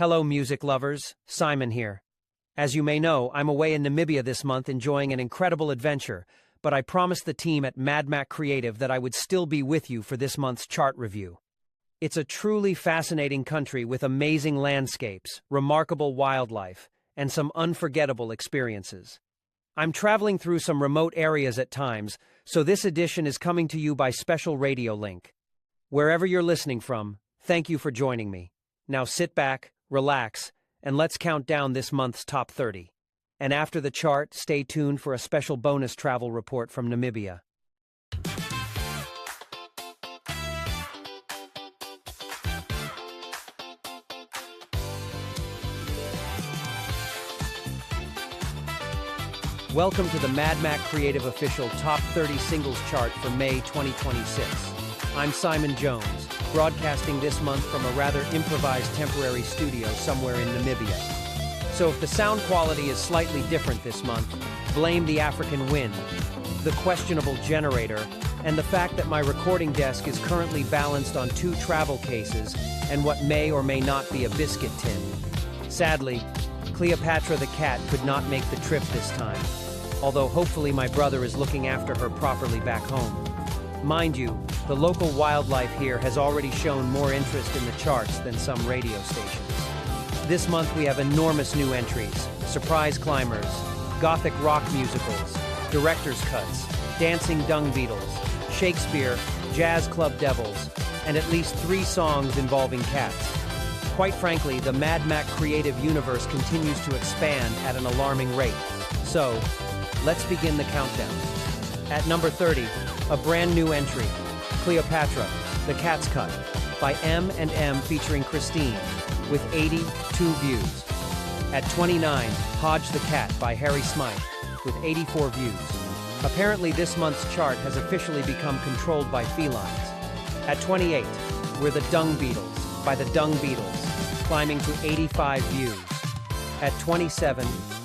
Hello, music lovers. Simon here. As you may know, I'm away in Namibia this month enjoying an incredible adventure, but I promised the team at MadMac Creative that I would still be with you for this month's chart review. It's a truly fascinating country with amazing landscapes, remarkable wildlife, and some unforgettable experiences. I'm traveling through some remote areas at times, so this edition is coming to you by special radio link. Wherever you're listening from, thank you for joining me. Now sit back, relax, and let's count down this month's top 30. And after the chart, stay tuned for a special bonus travel report from Namibia. Welcome to the MadMac Creative official Top 30 Singles Chart for May 2026. I'm Simon Jones, broadcasting this month from a rather improvised temporary studio somewhere in Namibia. So if the sound quality is slightly different this month, blame the African wind, the questionable generator, and the fact that my recording desk is currently balanced on 2 travel cases and what may or may not be a biscuit tin. Sadly, Cleopatra the cat could not make the trip this time, although hopefully my brother is looking after her properly back home. Mind you, the local wildlife here has already shown more interest in the charts than some radio stations. This month we have enormous new entries, surprise climbers, gothic rock musicals, director's cuts, dancing dung beetles, Shakespeare, jazz club devils, and at least 3 songs involving cats. Quite frankly, the MadMac Creative universe continues to expand at an alarming rate. So, let's begin the countdown. At number 30, a brand new entry, Cleopatra, The Cat's Cut, by M&M featuring Christine, with 82 views. At 29, Hodge the Cat by Harry Smythe, with 84 views. Apparently this month's chart has officially become controlled by felines. At 28, we're the Dung Beetles, by the Dung Beetles, climbing to 85 views. At 27,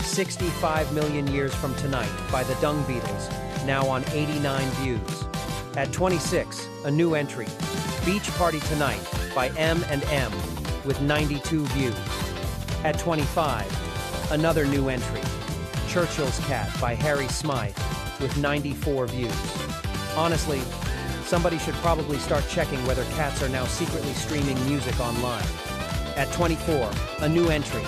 65 Million Years from Tonight by the Dung Beetles, now on 89 views. At 26, a new entry, Beach Party Tonight by M&M, with 92 views. At 25, another new entry, Churchill's Cat by Harry Smythe, with 94 views. Honestly, somebody should probably start checking whether cats are now secretly streaming music online. At 24, a new entry,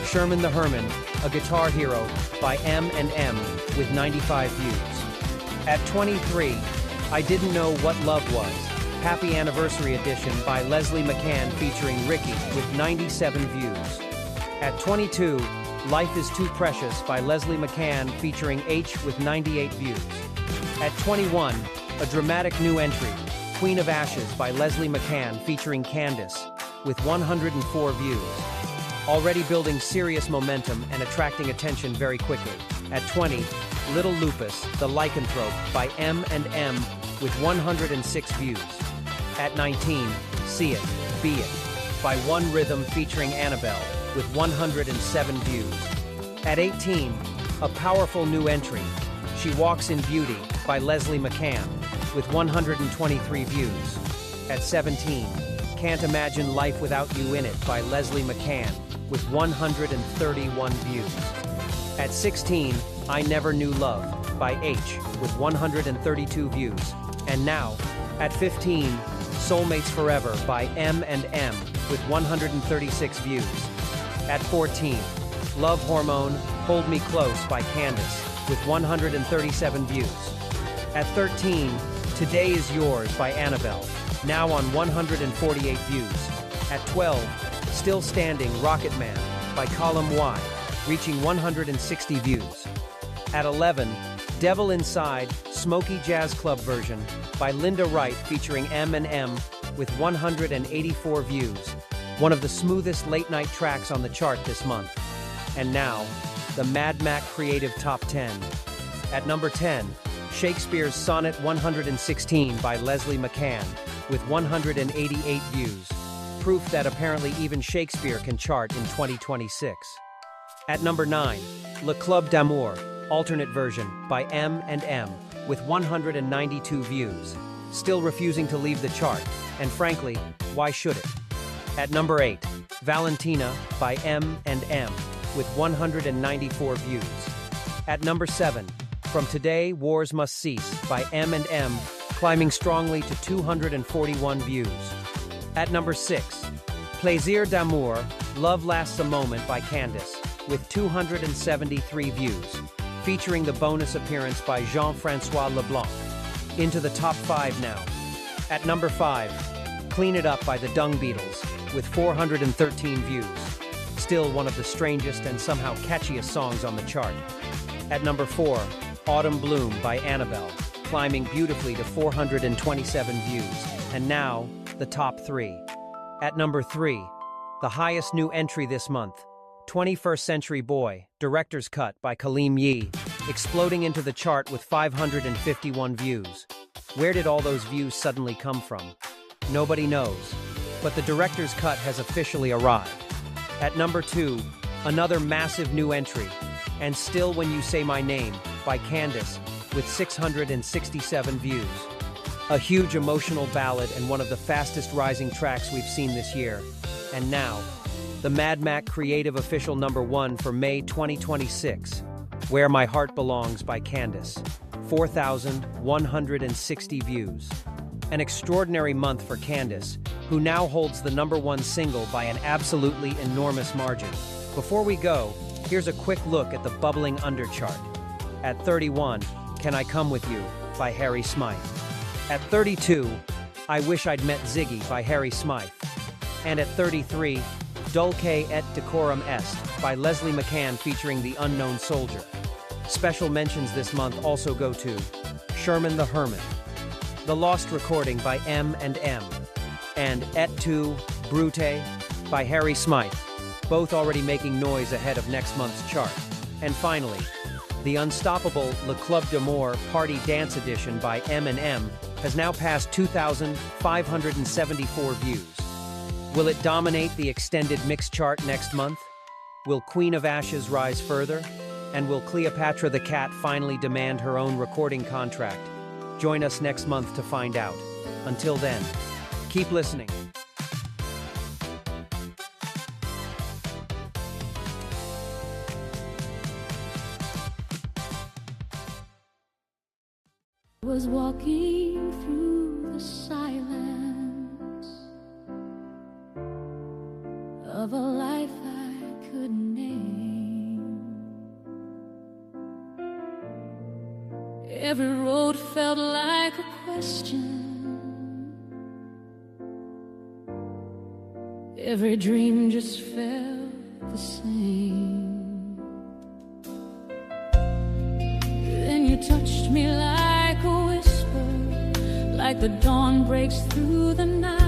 Sherman the Herman, A Guitar Hero by M&M, with 95 views. At 23, I Didn't Know What Love Was, Happy Anniversary Edition by Leslie McCann featuring Ricky, with 97 views. At 22, Life is Too Precious by Leslie McCann featuring H, with 98 views. At 21, a dramatic new entry, Queen of Ashes by Leslie McCann featuring Candice, with 104 views. Already building serious momentum and attracting attention very quickly. At 20, Little Lupus, The Lycanthrope by M&M, with 106 views. At 19, See It, Be It, by One Rhythm featuring Annabelle, with 107 views. At 18, a powerful new entry, She Walks in Beauty by Leslie McCann, with 123 views. At 17, Can't Imagine Life Without You in It by Leslie McCann, with 131 views. At 16, I Never Knew Love by H, with 132 views. And now, at 15, Soulmates Forever by M&M, with 136 views. At 14, Love Hormone, Hold Me Close by Candice, with 137 views. At 13, Today Is Yours by Annabelle, now on 148 views. At 12, Still Standing, Rocket Man by Column Y, reaching 160 views. At 11, Devil Inside, Smoky Jazz Club version by Linda Wright featuring M&M, with 184 views. One of the smoothest late-night tracks on the chart this month. And now, the MadMac Creative Top 10. At number 10, Shakespeare's Sonnet 116 by Leslie McCann, with 188 views. Proof that apparently even Shakespeare can chart in 2026. At number 9, Le Club d'Amour, alternate version by M&M, with 192 views. Still refusing to leave the chart, and frankly, why should it? At number 8, Valentina by M&M with 194 views. At number 7, From Today, Wars Must Cease by M&M, climbing strongly to 241 views. At number 6, Plaisir d'amour, Love Lasts a Moment by Candice, with 273 views, featuring the bonus appearance by Jean-Francois Leblanc. Into the top 5 now. At number 5, Clean It Up by the Dung Beetles, with 413 views. Still one of the strangest and somehow catchiest songs on the chart. At number 4, Autumn Bloom by Annabelle, climbing beautifully to 427 views. And now, the top 3. At number 3, the highest new entry this month, 21st Century Boy, Director's Cut by Kaleem Yee, exploding into the chart with 551 views. Where did all those views suddenly come from? Nobody knows. But the Director's Cut has officially arrived. At number 2, another massive new entry, And Still When You Say My Name by Candice, with 667 views. A huge emotional ballad and one of the fastest rising tracks we've seen this year. And now, the MadMac Creative official number 1 for May 2026, Where My Heart Belongs by Candice, 4,160 views. An extraordinary month for Candice, who now holds the number 1 single by an absolutely enormous margin. Before we go, here's a quick look at the bubbling underchart. At 31, Can I Come With You by Harry Smythe. At 32, I Wish I'd Met Ziggy by Harry Smythe. And at 33, Dulce et Decorum Est by Leslie McCann featuring The Unknown Soldier. Special mentions this month also go to Sherman the Hermit, The Lost Recording by M&M, and Et tu, Brute by Harry Smythe, both already making noise ahead of next month's chart. And finally, the unstoppable Le Club d'Amour Party Dance Edition by M&M has now passed 2,574 views. Will it dominate the extended mix chart next month? Will Queen of Ashes rise further? And will Cleopatra the cat finally demand her own recording contract? Join us next month to find out. Until then, keep listening. Was walking through the silence of a life I couldn't name. Every road felt like a question. Every dream just felt the same. Then you touched me like a whisper, like the dawn breaks through the night,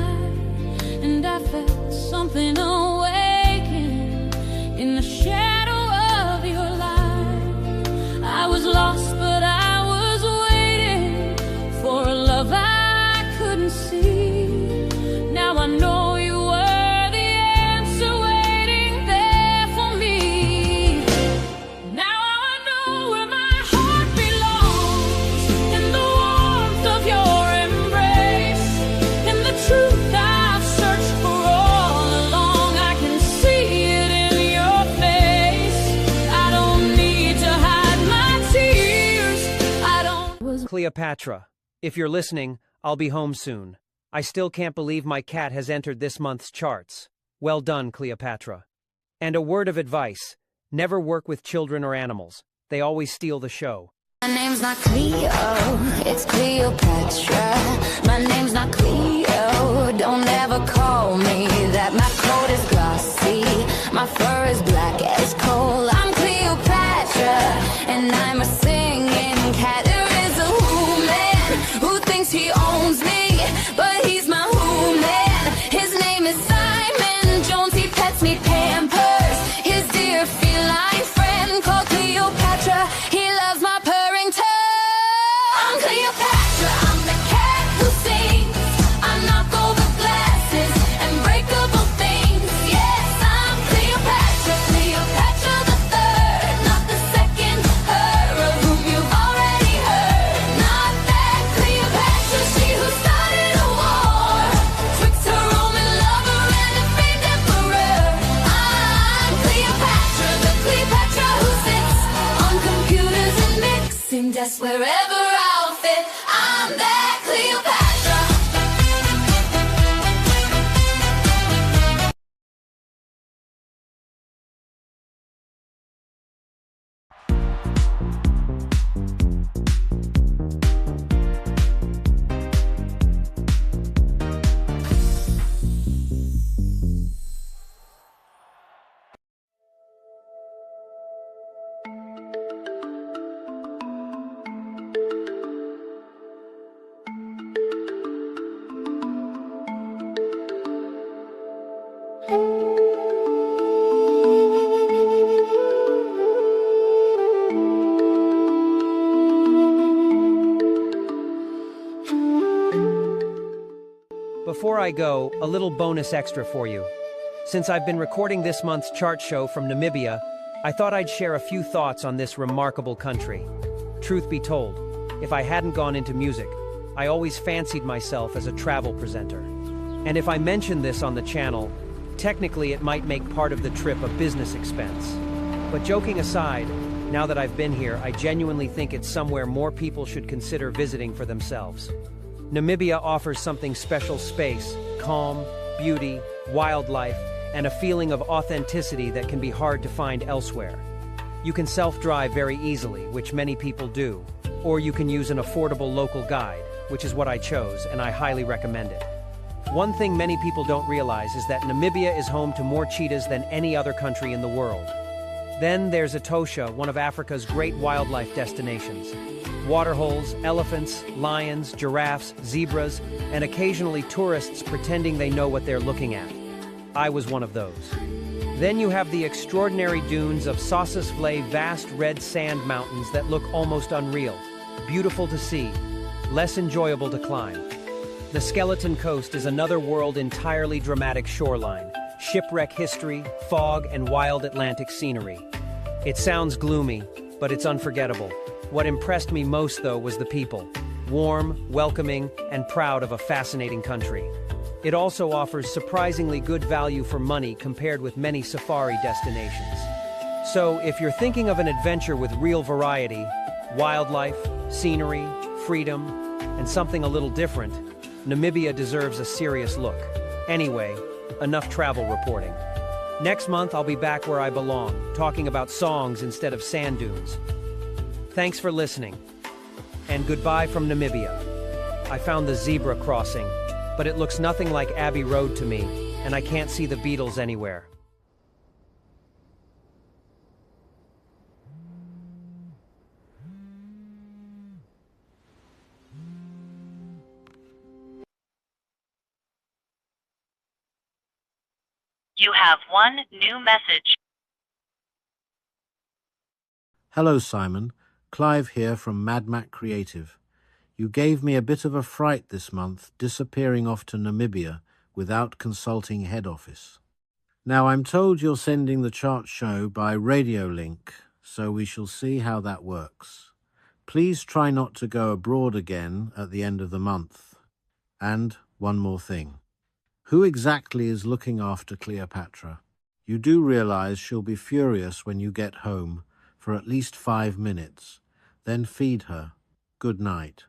and I felt something awaken in the shadow of your light. I was lost, but I was waiting for a love I couldn't see. Now I know you were the answer waiting there for me. Now I know where my heart belongs, in the warmth of your embrace, in the truth I've searched for all along. I can see it in your face. I don't need to hide my tears. I don't. Cleopatra, if you're listening, I'll be home soon. I still can't believe my cat has entered this month's charts. Well done, Cleopatra. And a word of advice, never work with children or animals. They always steal the show. My name's not Cleo, it's Cleopatra. My name's not Cleo, don't ever call me that. My coat is glossy, my fur is black as coal. I'm Cleopatra, and I'm a singing cat. There is a woman who thinks he owns me, but he's my woman. His name is Simon Jones, he pets me Pampers. His dear feline friend called Cleopatra, he loves my purring tongue. I'm Cleopatra, I'm the cat who sings. I knock over glasses and break up things. Yes, I'm Cleopatra, Cleopatra the third. guess wherever I'll fit, I'm that Cleopatra. Before I go, a little bonus extra for you. Since I've been recording this month's chart show from Namibia, I thought I'd share a few thoughts on this remarkable country. Truth be told, if I hadn't gone into music, I always fancied myself as a travel presenter. And if I mention this on the channel, technically it might make part of the trip a business expense. But joking aside, now that I've been here, I genuinely think it's somewhere more people should consider visiting for themselves. Namibia offers something special: space, calm, beauty, wildlife, and a feeling of authenticity that can be hard to find elsewhere. You can self-drive very easily, which many people do, or you can use an affordable local guide, which is what I chose, and I highly recommend it. One thing many people don't realize is that Namibia is home to more cheetahs than any other country in the world. Then there's Etosha, one of Africa's great wildlife destinations. Waterholes, elephants, lions, giraffes, zebras, and occasionally tourists pretending they know what they're looking at. I was one of those. Then you have the extraordinary dunes of Sossusvlei, vast red sand mountains that look almost unreal. Beautiful to see, less enjoyable to climb. The Skeleton Coast is another world entirely dramatic shoreline, shipwreck history, fog, and wild Atlantic scenery. It sounds gloomy, but it's unforgettable. What impressed me most, though, was the people. Warm, welcoming, and proud of a fascinating country. It also offers surprisingly good value for money compared with many safari destinations. So, if you're thinking of an adventure with real variety, wildlife, scenery, freedom, and something a little different, Namibia deserves a serious look. Anyway, enough travel reporting. Next month, I'll be back where I belong, talking about songs instead of sand dunes. Thanks for listening, and goodbye from Namibia. I found the zebra crossing, but it looks nothing like Abbey Road to me, and I can't see the beetles anywhere. You have one new message. Hello, Simon. Clive here from MadMac Creative. You gave me a bit of a fright this month, disappearing off to Namibia without consulting head office. Now, I'm told you're sending the chart show by radio link, so we shall see how that works. Please try not to go abroad again at the end of the month. And one more thing. Who exactly is looking after Cleopatra? You do realize she'll be furious when you get home for at least 5 minutes. Then feed her. Good night.